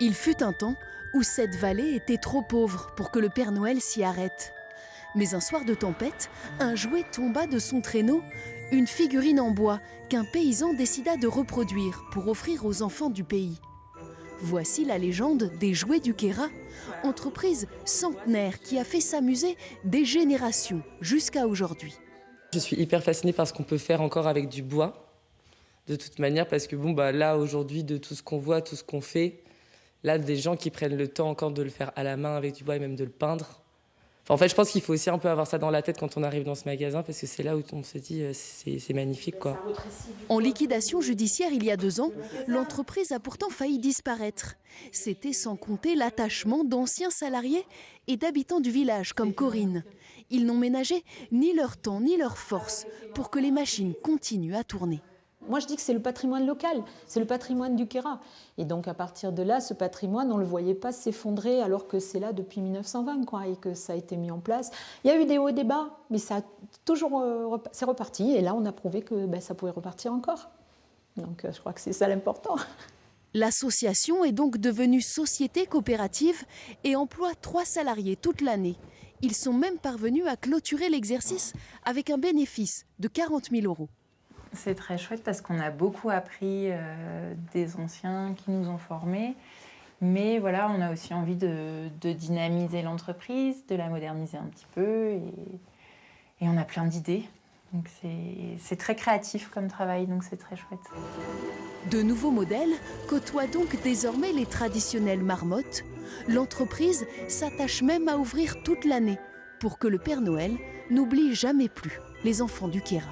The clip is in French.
Il fut un temps où cette vallée était trop pauvre pour que le Père Noël s'y arrête. Mais un soir de tempête, un jouet tomba de son traîneau, une figurine en bois qu'un paysan décida de reproduire pour offrir aux enfants du pays. Voici la légende des jouets du Queyras, entreprise centenaire qui a fait s'amuser des générations jusqu'à aujourd'hui. Je suis hyper fascinée par ce qu'on peut faire encore avec du bois, de toute manière, parce que là aujourd'hui, de tout ce qu'on voit, tout ce qu'on fait, là des gens qui prennent le temps encore de le faire à la main avec du bois et même de le peindre. En fait, je pense qu'il faut aussi un peu avoir ça dans la tête quand on arrive dans ce magasin, parce que c'est là où on se dit c'est magnifique, quoi. En liquidation judiciaire il y a 2 ans, l'entreprise a pourtant failli disparaître. C'était sans compter l'attachement d'anciens salariés et d'habitants du village comme Corinne. Ils n'ont ménagé ni leur temps ni leur force pour que les machines continuent à tourner. Moi, je dis que c'est le patrimoine local, c'est le patrimoine du Queyras. Et donc, à partir de là, ce patrimoine, on ne le voyait pas s'effondrer alors que c'est là depuis 1920 et que ça a été mis en place. Il y a eu des hauts et des bas, mais ça a toujours, c'est reparti. Et là, on a prouvé que ça pouvait repartir encore. Donc, je crois que c'est ça l'important. L'association est donc devenue société coopérative et emploie 3 salariés toute l'année. Ils sont même parvenus à clôturer l'exercice avec un bénéfice de 40 000 €. C'est très chouette parce qu'on a beaucoup appris des anciens qui nous ont formés. Mais voilà, on a aussi envie de dynamiser l'entreprise, de la moderniser un petit peu. Et on a plein d'idées. Donc c'est très créatif comme travail, donc c'est très chouette. De nouveaux modèles côtoient donc désormais les traditionnelles marmottes. L'entreprise s'attache même à ouvrir toute l'année pour que le Père Noël n'oublie jamais plus les enfants du Queyras.